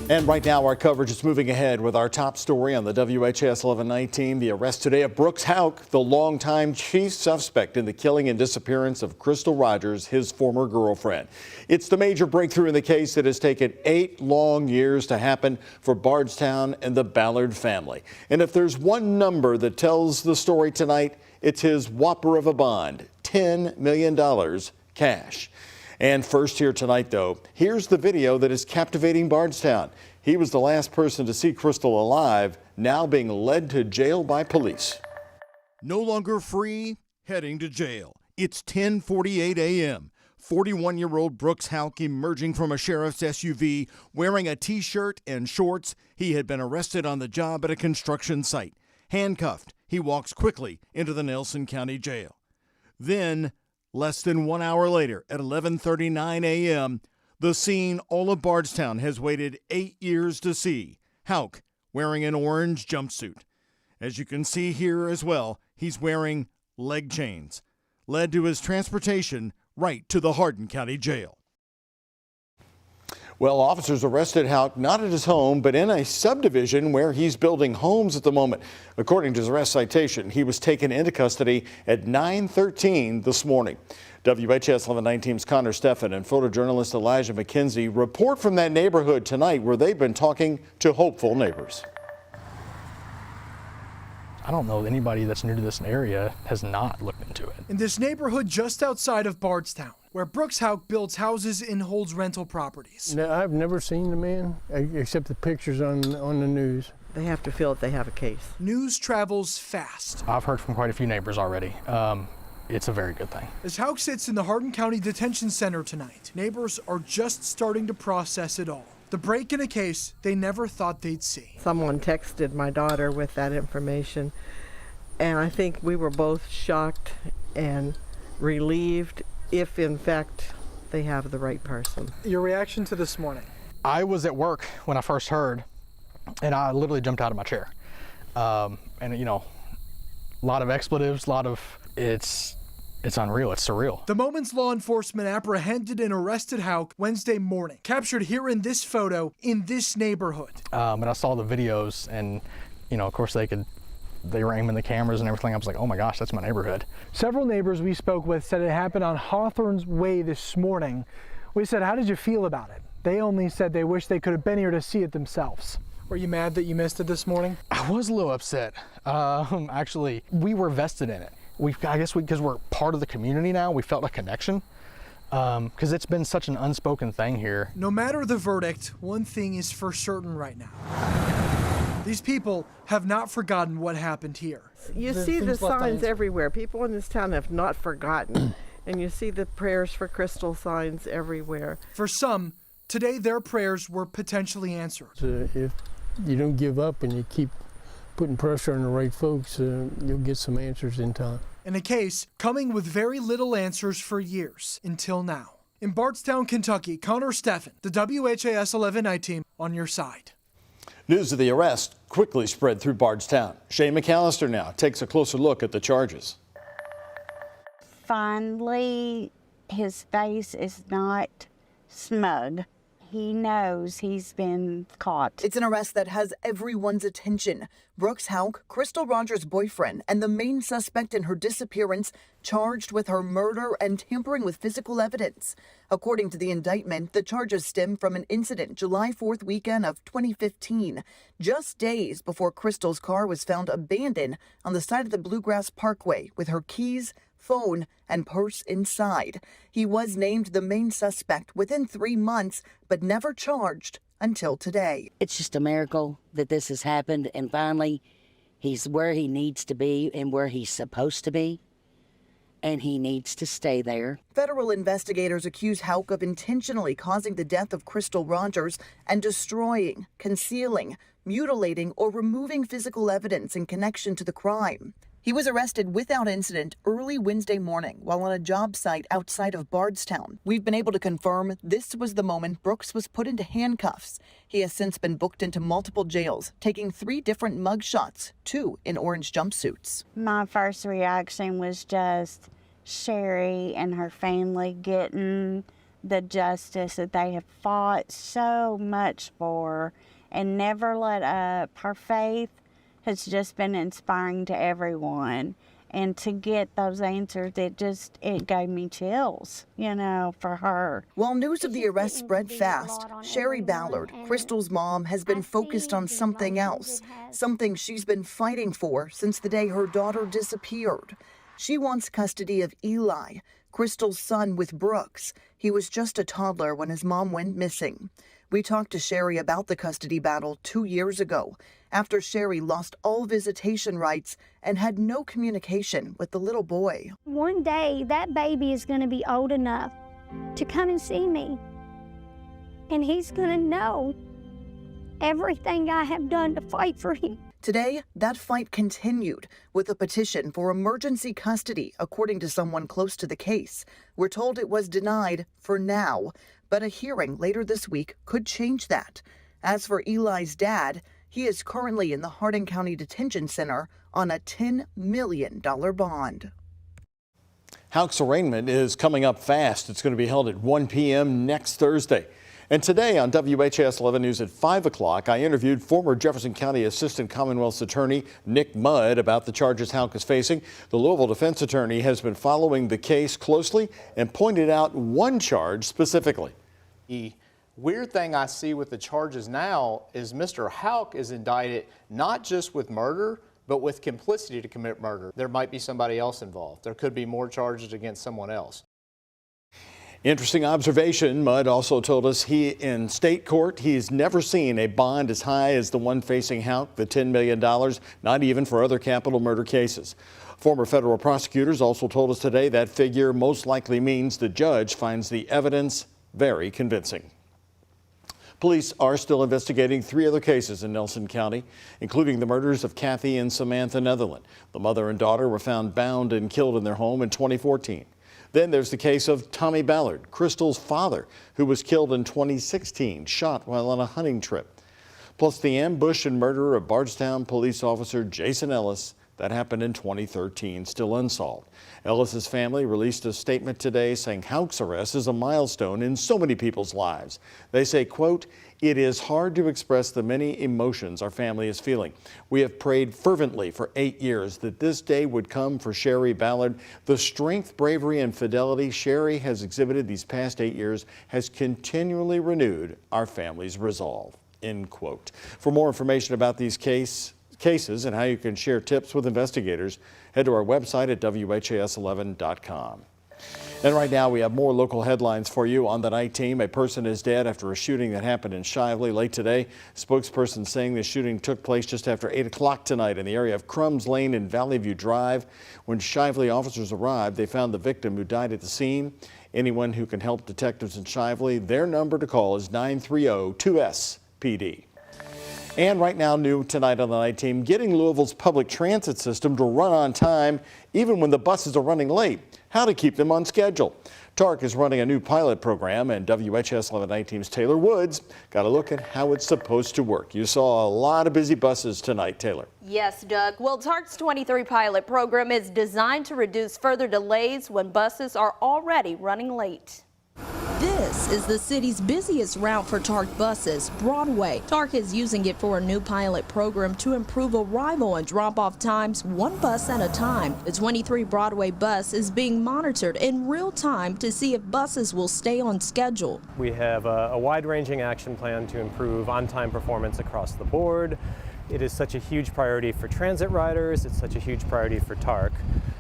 And right now, our coverage is moving ahead with our top story on the WHAS11 night team. The arrest today of Brooks Houck, the longtime chief suspect in the killing and disappearance of Crystal Rogers, his former girlfriend. It's the major breakthrough in the case that has taken 8 long years to happen for Bardstown and the Ballard family. And if there's one number that tells the story tonight, it's his whopper of a bond, $10 million cash. And first here tonight, though, here's the video that is captivating Bardstown. He was the last person to see Crystal alive, now being led to jail by police. No longer free, heading to jail. It's 10:48 a.m. 41-year-old Brooks Houck emerging from a sheriff's SUV wearing a T-shirt and shorts. He had been arrested on the job at a construction site. Handcuffed, he walks quickly into the Nelson County Jail. Then, less than 1 hour later, at 11:39 a.m., the scene all of Bardstown has waited 8 years to see. Houck wearing an orange jumpsuit. As you can see here as well, he's wearing leg chains. Led to his transportation right to the Hardin County Jail. Well, officers arrested Houck not at his home, but in a subdivision where he's building homes at the moment. According to his arrest citation, he was taken into custody at 9:13 this morning. WHAS11 night team's Connor Steffen and photojournalist Elijah McKenzie report from that neighborhood tonight where they've been talking to hopeful neighbors. I don't know anybody that's new to this area has not looked into it. In this neighborhood just outside of Bardstown, where Brooks Houck builds houses and holds rental properties. No, I've never seen the man except the pictures on the news. They have to feel that they have a case. News travels fast. I've heard from quite a few neighbors already. It's a very good thing. As Houck sits in the Hardin County Detention Center tonight, neighbors are just starting to process it all. The break in a case they never thought they'd see. Someone texted my daughter with that information, and I think we were both shocked and relieved if in fact they have the right person. Your reaction to this morning? I was at work when I first heard, and I literally jumped out of my chair. And you know, a lot of expletives, it's unreal, it's surreal. The moments law enforcement apprehended and arrested Houck Wednesday morning, captured here in this photo in this neighborhood. And I saw the videos, and you know, of course they were aiming the cameras and everything. I was like, oh my gosh, that's my neighborhood. Several neighbors we spoke with said it happened on Hawthorne's Way this morning. We said, how did you feel about it? They only said they wish they could have been here to see it themselves. Were you mad that you missed it this morning? I was a little upset. Actually, we were vested in it. Because we're part of the community now, we felt a connection. Because it's been such an unspoken thing here. No matter the verdict, one thing is for certain right now. These people have not forgotten what happened here. You see the signs everywhere. People in this town have not forgotten. And you see the prayers for Crystal signs everywhere. For some, today their prayers were potentially answered. If you don't give up and you keep putting pressure on the right folks, you'll get some answers in time. In a case coming with very little answers for years until now. In Bardstown, Kentucky, Connor Steffen, the WHAS11 night team, on your side. News of the arrest quickly spread through Bardstown. Shay McAllister now takes a closer look at the charges. Finally, his face is not smug. He knows he's been caught. It's an arrest that has everyone's attention. Brooks Houck, Crystal Rogers' boyfriend, and the main suspect in her disappearance, charged with her murder and tampering with physical evidence. According to the indictment, the charges stem from an incident July 4th weekend of 2015, just days before Crystal's car was found abandoned on the side of the Bluegrass Parkway with her keys, phone, and purse inside. He was named the main suspect within 3 months, but never charged until today. It's just a miracle that this has happened, and finally, he's where he needs to be and where he's supposed to be, and he needs to stay there. Federal investigators accuse Houck of intentionally causing the death of Crystal Rogers and destroying, concealing, mutilating, or removing physical evidence in connection to the crime. He was arrested without incident early Wednesday morning while on a job site outside of Bardstown. We've been able to confirm this was the moment Brooks was put into handcuffs. He has since been booked into multiple jails, taking 3 different mugshots, 2 in orange jumpsuits. My first reaction was just Sherry and her family getting the justice that they have fought so much for and never let up. Her faith has just been inspiring to everyone. And to get those answers, it gave me chills, for her. While news of the arrest spread fast, Sherry Ballard, Crystal's mom, has been focused on something else, something she's been fighting for since the day her daughter disappeared. She wants custody of Eli, Crystal's son with Brooks. He was just a toddler when his mom went missing. We talked to Sherry about the custody battle 2 years ago, after Sherry lost all visitation rights and had no communication with the little boy. One day, that baby is going to be old enough to come and see me, and he's going to know everything I have done to fight for him. Today, that fight continued with a petition for emergency custody, according to someone close to the case. We're told it was denied for now, but a hearing later this week could change that. As for Eli's dad, he is currently in the Hardin County Detention Center on a $10 million bond. Houck's arraignment is coming up fast. It's going to be held at 1 p.m. next Thursday. And today on WHAS 11 News at 5 o'clock, I interviewed former Jefferson County Assistant Commonwealth's Attorney Nick Mudd about the charges Houck is facing. The Louisville defense attorney has been following the case closely and pointed out one charge specifically. The weird thing I see with the charges now is Mr. Houck is indicted not just with murder, but with complicity to commit murder. There might be somebody else involved. There could be more charges against someone else. Interesting observation. Mudd also told us in state court he's never seen a bond as high as the one facing Houck, the $10 million, not even for other capital murder cases. Former federal prosecutors also told us today that figure most likely means the judge finds the evidence very convincing. Police are still investigating 3 other cases in Nelson County, including the murders of Kathy and Samantha Netherland. The mother and daughter were found bound and killed in their home in 2014. Then there's the case of Tommy Ballard, Crystal's father, who was killed in 2016, shot while on a hunting trip. Plus the ambush and murder of Bardstown police officer Jason Ellis that happened in 2013, still unsolved. Ellis's family released a statement today saying Houck's arrest is a milestone in so many people's lives. They say, quote, "It is hard to express the many emotions our family is feeling. We have prayed fervently for 8 years that this day would come for Sherry Ballard. The strength, bravery, and fidelity Sherry has exhibited these past 8 years has continually renewed our family's resolve," end quote. For more information about these cases and how you can share tips with investigators, head to our website at WHAS11.com. And right now we have more local headlines for you on the night team. A person is dead after a shooting that happened in Shively late today. Spokesperson saying the shooting took place just after 8 o'clock tonight in the area of Crumbs Lane and Valley View Drive. When Shively officers arrived, they found the victim who died at the scene. Anyone who can help detectives in Shively, their number to call is 930-2SP-PD. And right now, new tonight on the night team, getting Louisville's public transit system to run on time, even when the buses are running late. How to keep them on schedule. TARC is running a new pilot program, and WHAS 11 Night Team's Taylor Woods got a look at how it's supposed to work. You saw a lot of busy buses tonight, Taylor. Yes, Doug. Well, TARC's 23 pilot program is designed to reduce further delays when buses are already running late. This is the city's busiest route for TARC buses, Broadway. TARC is using it for a new pilot program to improve arrival and drop-off times one bus at a time. The 23 Broadway bus is being monitored in real time to see if buses will stay on schedule. We have a wide-ranging action plan to improve on-time performance across the board. It is such a huge priority for transit riders. It's such a huge priority for TARC.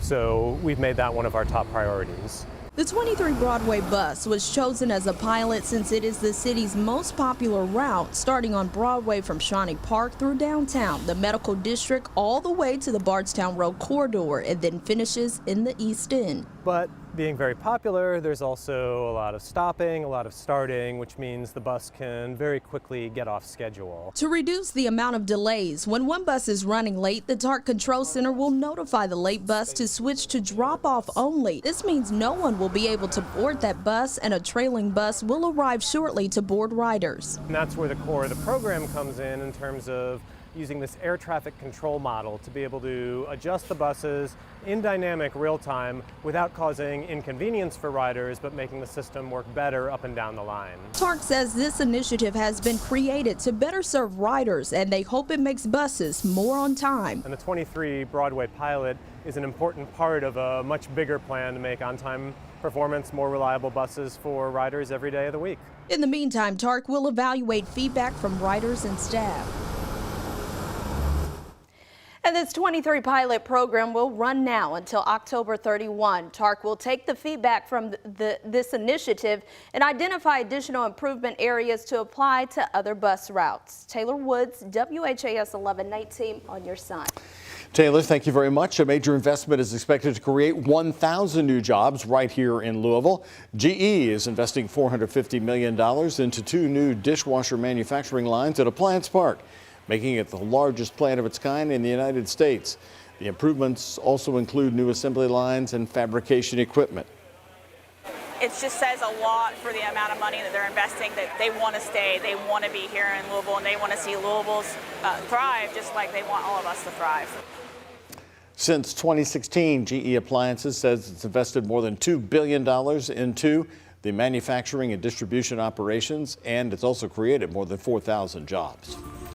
So we've made that one of our top priorities. The 23 Broadway bus was chosen as a pilot since it is the city's most popular route, starting on Broadway from Shawnee Park through downtown, the medical district, all the way to the Bardstown Road corridor, and then finishes in the East End. But being very popular, there's also a lot of stopping, a lot of starting, which means the bus can very quickly get off schedule. To reduce the amount of delays, when one bus is running late, the TARC Control Center will notify the late bus to switch to drop-off only. This means no one will be able to board that bus, and a trailing bus will arrive shortly to board riders. And that's where the core of the program comes in terms of using this air traffic control model to be able to adjust the buses in dynamic real time without causing inconvenience for riders, but making the system work better up and down the line. TARC says this initiative has been created to better serve riders, and they hope it makes buses more on time. And the 23 Broadway pilot is an important part of a much bigger plan to make on-time performance more reliable buses for riders every day of the week. In the meantime, TARC will evaluate feedback from riders and staff. And this 23 pilot program will run now until October 31. TARC will take the feedback from this initiative and identify additional improvement areas to apply to other bus routes. Taylor Woods, WHAS 1119 on your side. Taylor, thank you very much. A major investment is expected to create 1,000 new jobs right here in Louisville. GE is investing $450 million into 2 new dishwasher manufacturing lines at Appliance Park, making it the largest plant of its kind in the United States. The improvements also include new assembly lines and fabrication equipment. It just says a lot for the amount of money that they're investing, that they want to stay, they want to be here in Louisville, and they want to see Louisville's thrive just like they want all of us to thrive. Since 2016, GE Appliances says it's invested more than $2 billion into the manufacturing and distribution operations, and it's also created more than 4,000 jobs.